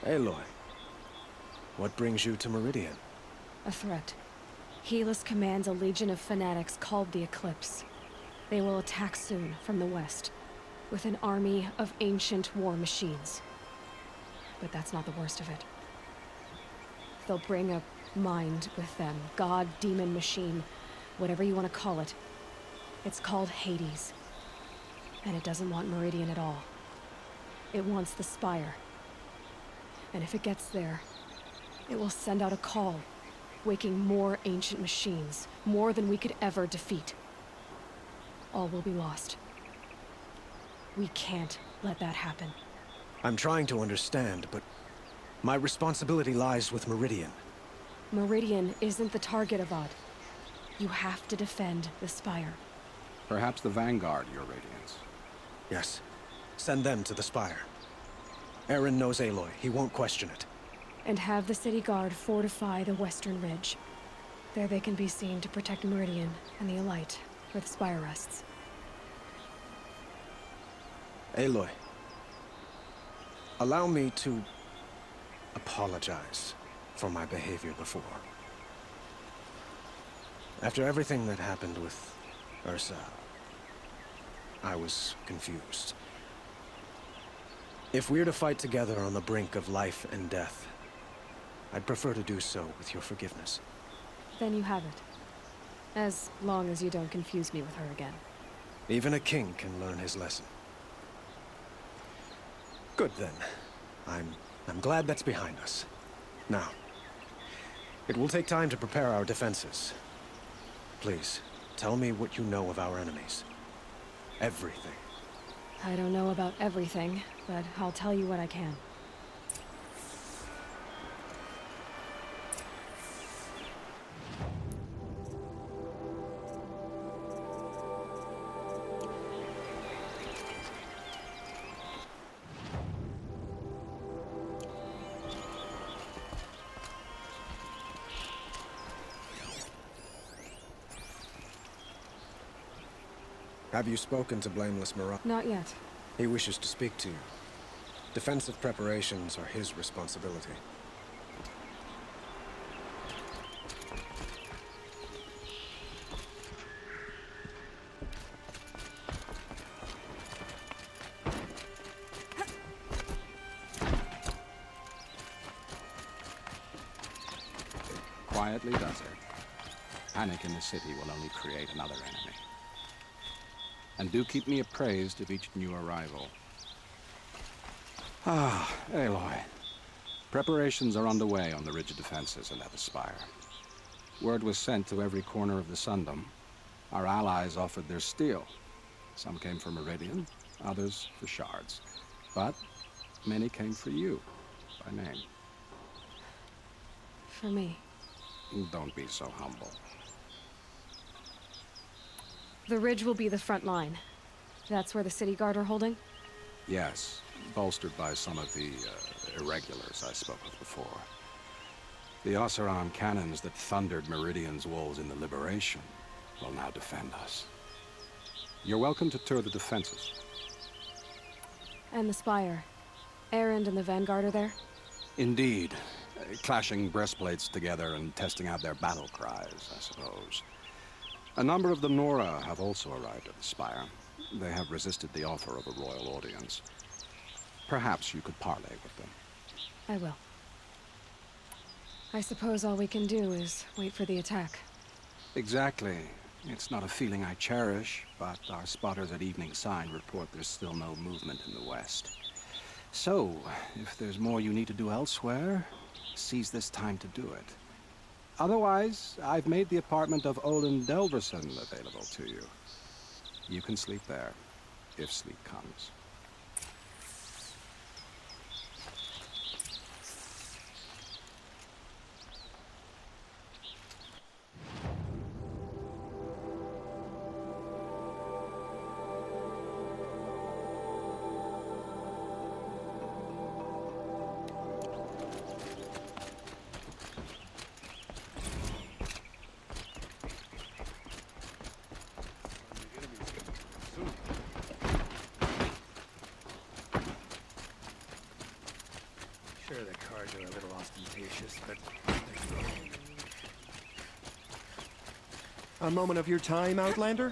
Aloy, what brings you to Meridian? A threat. Helis commands a legion of fanatics called the Eclipse. They will attack soon from the west, with an army of ancient war machines. But that's not the worst of it. They'll bring a mind with them, god, demon, machine, whatever you want to call it. It's called Hades. And it doesn't want Meridian at all. It wants the Spire. And if it gets there, it will send out a call, waking more ancient machines, more than we could ever defeat. All will be lost. We can't let that happen. I'm trying to understand, but my responsibility lies with Meridian. Meridian isn't the target, Avad. You have to defend the Spire. Perhaps the Vanguard, Your Radiance. Yes. Send them to the Spire. Eren knows Aloy. He won't question it. And have the city guard fortify the western ridge. There they can be seen to protect Meridian and the Elite, where the Spire rests. Aloy, allow me to apologize for my behavior before. After everything that happened with Ursa, I was confused. If we're to fight together on the brink of life and death, I'd prefer to do so with your forgiveness. Then you have it. As long as you don't confuse me with her again. Even a king can learn his lesson. Good then. I'm glad that's behind us. Now, it will take time to prepare our defenses. Please, tell me what you know of our enemies. Everything. I don't know about everything, but I'll tell you what I can. Have you spoken to Blameless Mirage? Not yet. He wishes to speak to you. Defensive preparations are his responsibility. Quietly does it. Panic in the city will only create another enemy. And do keep me appraised of each new arrival. Ah, Aloy. Preparations are underway on the ridge of defenses and at the Spire. Word was sent to every corner of the Sundom. Our allies offered their steel. Some came for Meridian, others for shards. But many came for you, by name. For me. Don't be so humble. The ridge will be the front line. That's where the city guard are holding? Yes, bolstered by some of the irregulars I spoke of before. The Oseram cannons that thundered Meridian's walls in the Liberation will now defend us. You're welcome to tour the defenses. And the Spire. Erend and the Vanguard are there? Indeed. Clashing breastplates together and testing out their battle cries, I suppose. A number of the Nora have also arrived at the Spire. They have resisted the offer of a royal audience. Perhaps you could parley with them. I will. I suppose all we can do is wait for the attack. Exactly. It's not a feeling I cherish, but our spotters at Evening Sign report there's still no movement in the west. So, if there's more you need to do elsewhere, seize this time to do it. Otherwise, I've made the apartment of Olin Delverson available to you. You can sleep there, if sleep comes. Sure, the cards are a little ostentatious, but... A moment of your time, Outlander?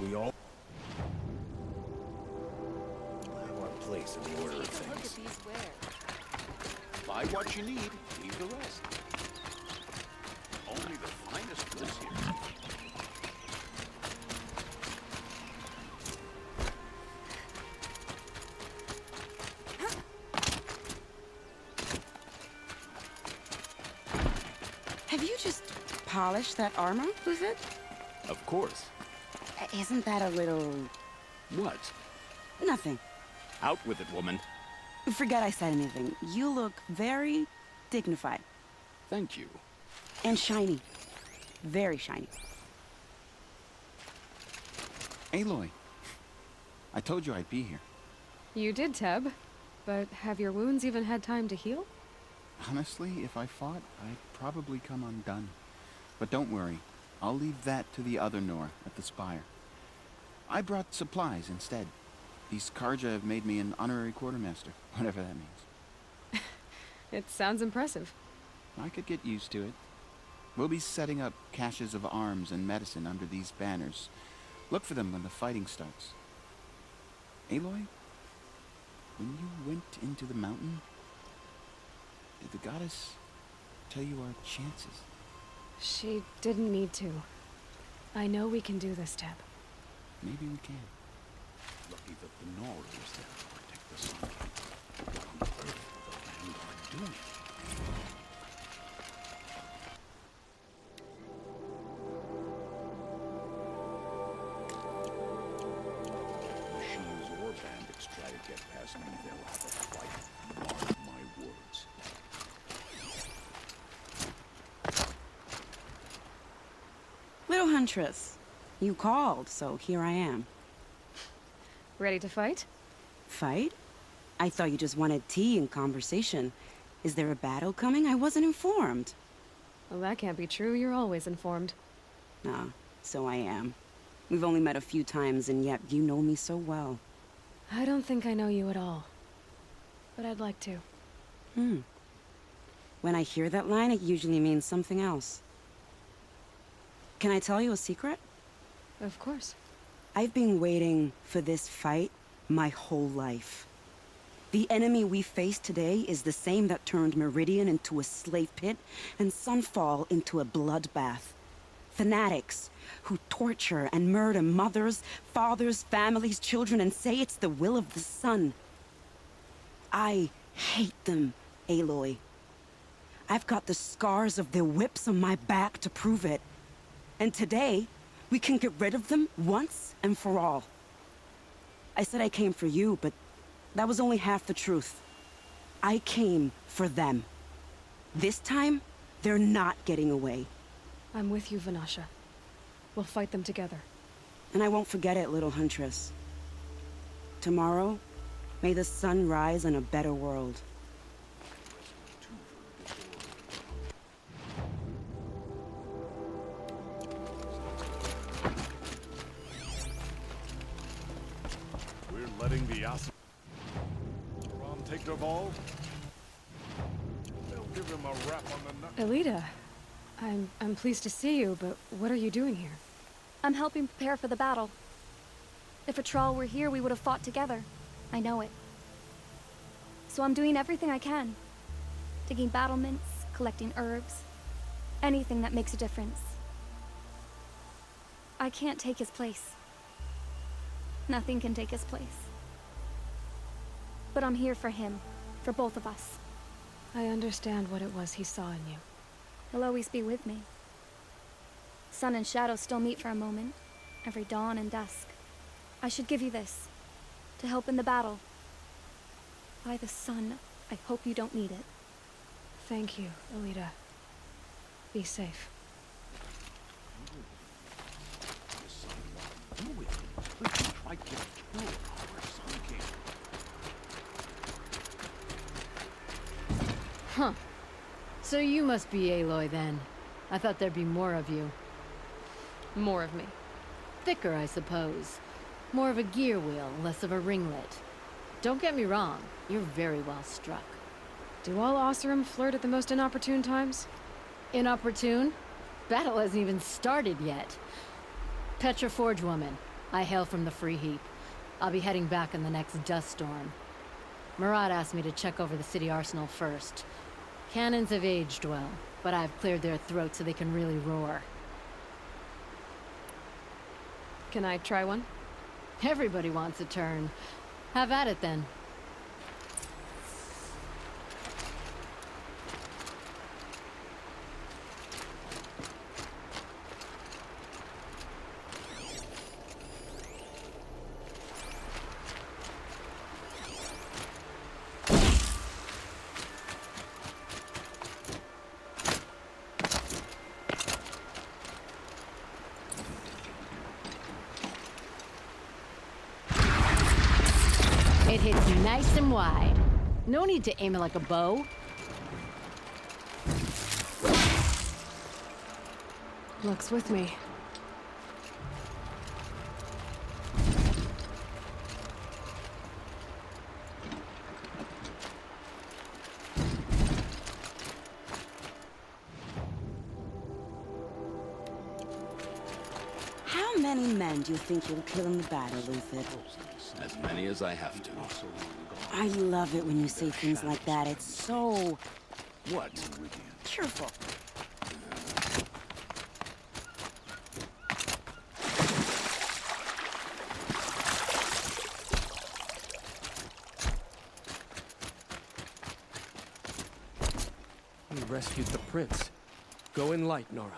We all have our place in the order of things. Buy what you need, leave the rest. Only the finest goods here. Have you just polished that armor with it? Of course. Isn't that a little... What? nothing? Out with it, woman. Forget I said anything. You look very dignified. Thank you. And shiny. Very shiny. Aloy, I told you I'd be here. You did, Teb. But have your wounds even had time to heal? Honestly, if I fought, I'd probably come undone. But don't worry, I'll leave that to the other Nor at the Spire. I brought supplies instead. These Karja have made me an honorary quartermaster, whatever that means. It sounds impressive. I could get used to it. We'll be setting up caches of arms and medicine under these banners. Look for them when the fighting starts. Aloy, when you went into the mountain, did the goddess tell you our chances? She didn't need to. I know we can do this, Teb. Maybe we can. Lucky that the Nora is there to protect the sun. What on earth will the Vanguard doing? Machines or bandits try to get past me, they'll have a fight. Mark my words. Little Huntress, you called, so here I am. Ready to fight? Fight? I thought you just wanted tea and conversation. Is there a battle coming? I wasn't informed. Well, that can't be true. You're always informed. Ah, so I am. We've only met a few times, and yet you know me so well. I don't think I know you at all. But I'd like to. When I hear that line, it usually means something else. Can I tell you a secret? Of course. I've been waiting for this fight my whole life. The enemy we face today is the same that turned Meridian into a slave pit and Sunfall into a bloodbath. Fanatics who torture and murder mothers, fathers, families, children, and say it's the will of the sun. I hate them, Aloy. I've got the scars of their whips on my back to prove it. And today, we can get rid of them once and for all. I said I came for you, but that was only half the truth. I came for them. This time, they're not getting away. I'm with you, Vanasha. We'll fight them together. And I won't forget it, little huntress. Tomorrow, may the sun rise in a better world. We're letting the Asuran take Dervahl? They'll give him a rap on the nut. Elita, I'm pleased to see you, but what are you doing here? I'm helping prepare for the battle. If Atrall were here, we would have fought together. I know it. So I'm doing everything I can. Digging battlements, collecting herbs. Anything that makes a difference. I can't take his place. Nothing can take his place. But I'm here for him. For both of us. I understand what it was he saw in you. He'll always be with me. Sun and shadow still meet for a moment. Every dawn and dusk. I should give you this. To help in the battle. By the sun, I hope you don't need it. Thank you, Elita. Be safe. Do it. Let's try to kill our Sun King. Huh. So you must be Aloy then. I thought there'd be more of you. More of me. Thicker, I suppose. More of a gear wheel, less of a ringlet. Don't get me wrong, you're very well struck. Do all Oseram flirt at the most inopportune times? Inopportune? Battle hasn't even started yet. Petra Forge woman. I hail from the Free Heap. I'll be heading back in the next dust storm. Murad asked me to check over the city arsenal first. Cannons have aged well, but I've cleared their throats so they can really roar. Can I try one? Everybody wants a turn. Have at it then. It hits nice and wide. No need to aim it like a bow. Luck's with me. How many men do you think you'll kill in the battle, Luthid? As many as I have to. I love it when you say things like that. It's so What? cheerful. We rescued the prince. Go in light, Nora.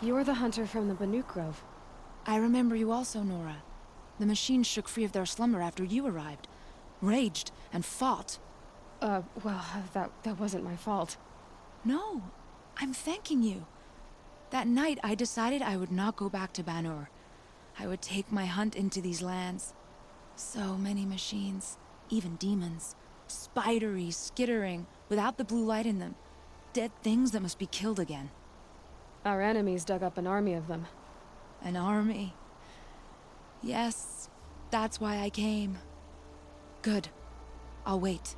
You're the hunter from the Banuk Grove. I remember you also, Nora. The machines shook free of their slumber after you arrived. Raged and fought. Well, that wasn't my fault. No, I'm thanking you. That night, I decided I would not go back to Banur. I would take my hunt into these lands. So many machines, even demons. Spidery, skittering, without the blue light in them. Dead things that must be killed again. Our enemies dug up an army of them. An army. Yes, that's why I came. Good. I'll wait.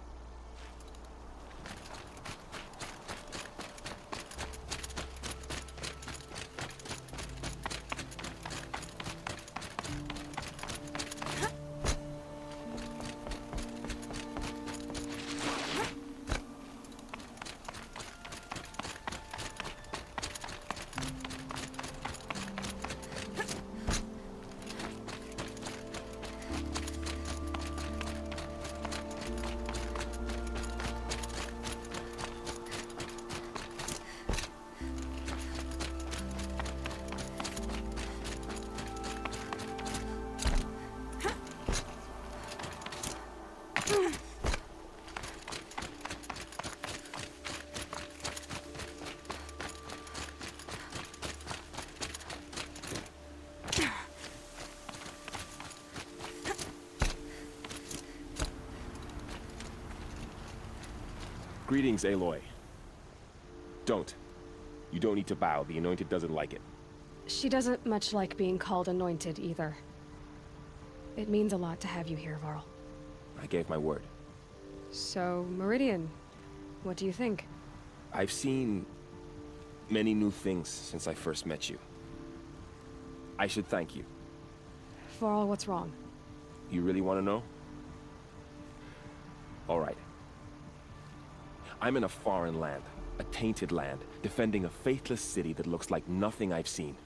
Greetings, Aloy. Don't. You don't need to bow. The Anointed doesn't like it. She doesn't much like being called Anointed, either. It means a lot to have you here, Varl. I gave my word. So, Meridian, what do you think? I've seen many new things since I first met you. I should thank you. Varl, what's wrong? You really want to know? All right. I'm in a foreign land, a tainted land, defending a faithless city that looks like nothing I've seen.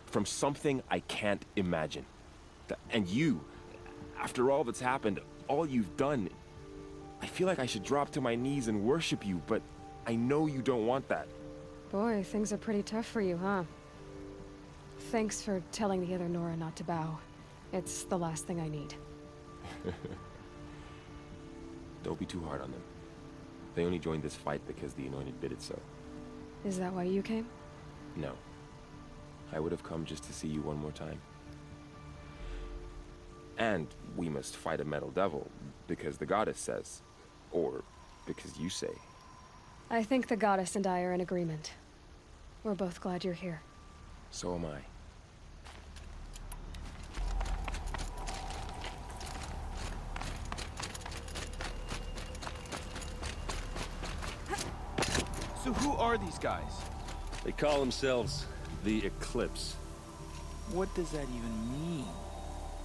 From something I can't imagine. And you, after all that's happened, all you've done, I feel like I should drop to my knees and worship you, but I know you don't want that. Boy, things are pretty tough for you, huh? Thanks for telling the other Nora not to bow. It's the last thing I need. Don't be too hard on them. They only joined this fight because the Anointed bid it so. Is that why you came? No. I would have come just to see you one more time. And we must fight a metal devil, because the goddess says. Or because you say. I think the goddess and I are in agreement. We're both glad you're here. So am I. So who are these guys? They call themselves the Eclipse. What does that even mean?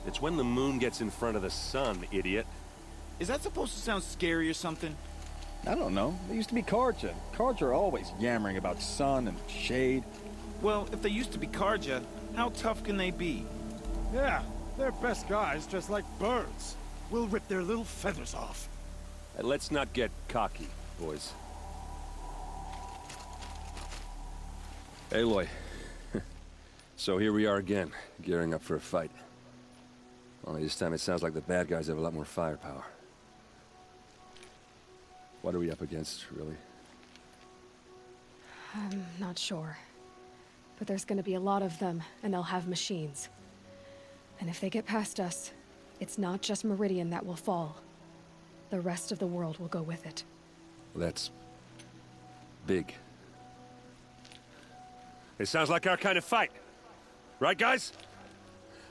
It's when the moon gets in front of the sun, idiot. Is that supposed to sound scary or something? I don't know. They used to be Carja. Carja are always yammering about sun and shade. Well, if they used to be Carja, how tough can they be? Yeah, they're best guys just like birds. We'll rip their little feathers off. And let's not get cocky, boys. Aloy. So here we are again, gearing up for a fight. Only this time it sounds like the bad guys have a lot more firepower. What are we up against, really? I'm not sure. But there's gonna be a lot of them, and they'll have machines. And if they get past us, it's not just Meridian that will fall. The rest of the world will go with it. Well, that's big. It sounds like our kind of fight. Right, guys?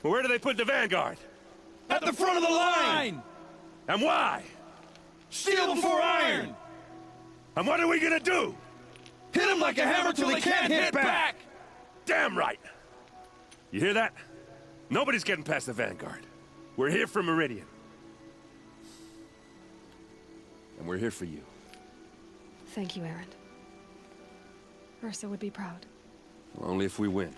Well, where do they put the Vanguard? At the front of the line! And why? Steel before iron! And what are we gonna do? Hit him like a hammer till he can't hit back! Damn right! You hear that? Nobody's getting past the Vanguard. We're here for Meridian. And we're here for you. Thank you, Erend. Ursa would be proud. Well, only if we win.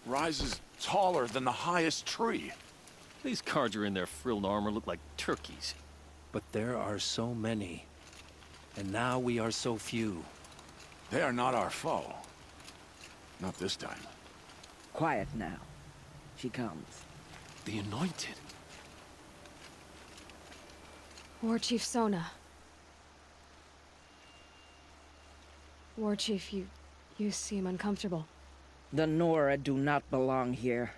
rises taller than the highest tree. These Carja in their frilled armor look like turkeys. But there are so many. And now we are so few. They are not our foe. Not this time. Quiet now. She comes. The Anointed. War Chief Sona. War Chief, you seem uncomfortable. The Nora do not belong here.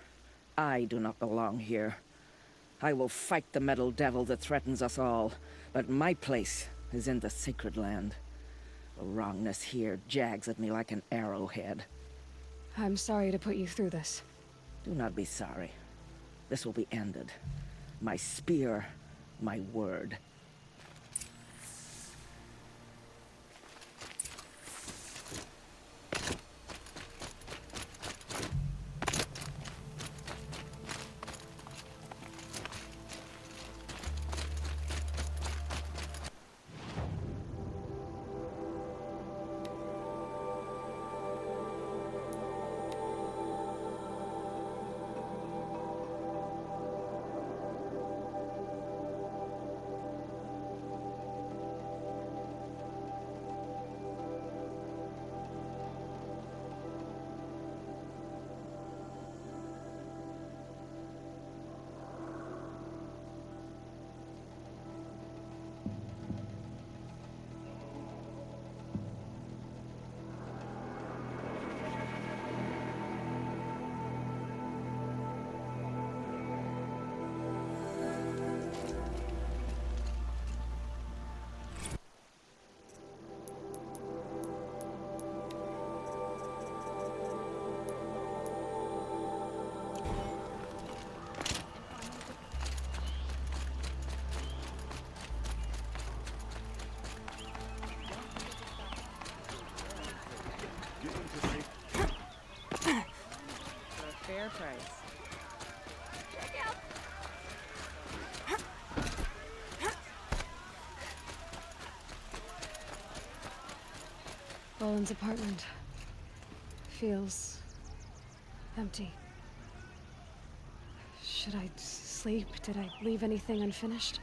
I do not belong here. I will fight the metal devil that threatens us all, but my place is in the sacred land. The wrongness here jags at me like an arrowhead. I'm sorry to put you through this. Do not be sorry. This will be ended. My spear, my word. Fair price. Boland's apartment feels empty. Should I sleep? Did I leave anything unfinished?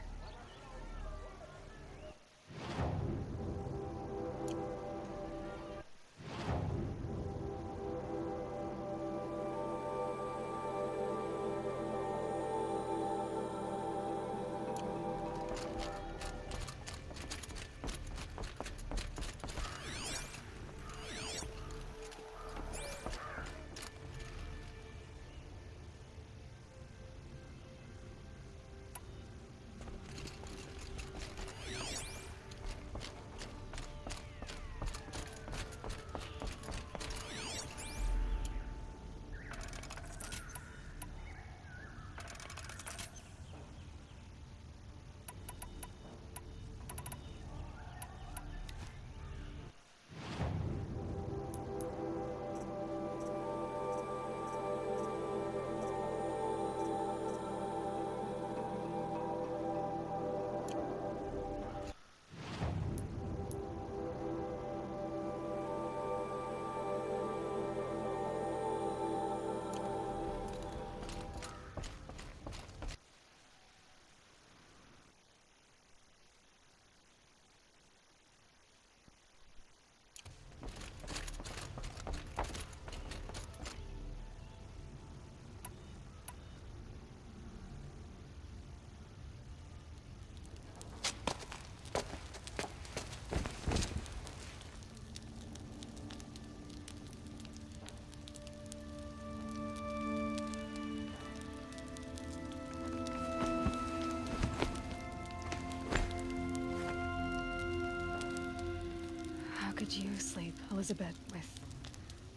How could you sleep, Elizabeth, with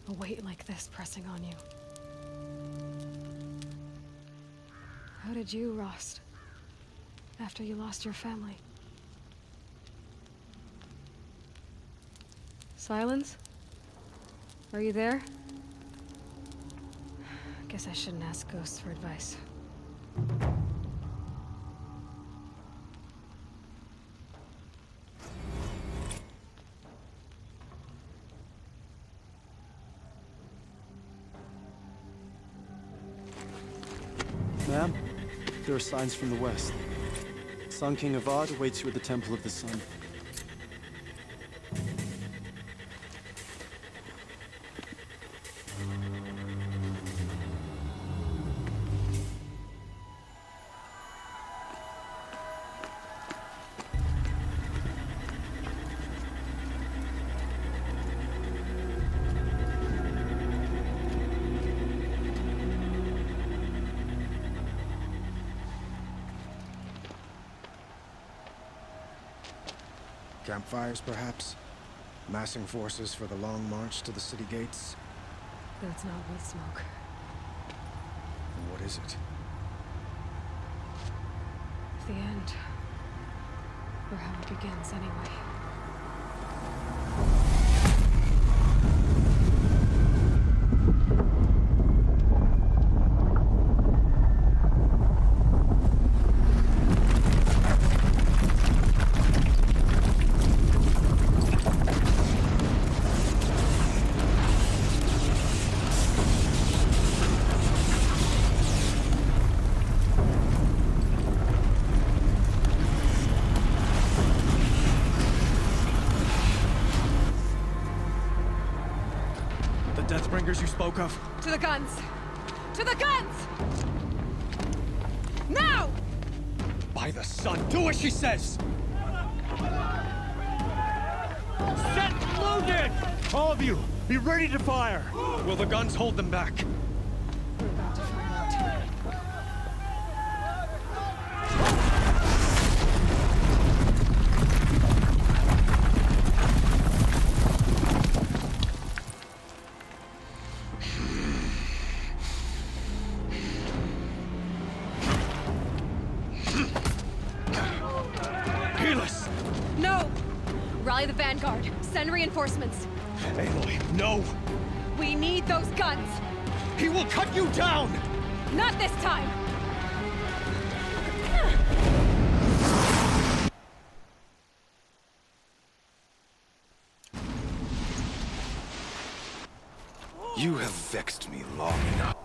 a weight like this pressing on you? How did you, Rost, after you lost your family? Silence? Are you there? Guess I shouldn't ask ghosts for advice. There are signs from the west. Sun King Avad awaits you at the Temple of the Sun. Campfires, perhaps? Massing forces for the long march to the city gates? That's not what smoke. What is it? The end. Or how it begins, anyway. Deathbringers you spoke of? To the guns! To the guns! Now! By the sun, do as she says! Set loaded! All of you, be ready to fire! Will the guns hold them back? We're about to find out. No! Rally the vanguard. Send reinforcements. Aloy, no! We need those guns! He will cut you down! Not this time! You have vexed me long enough.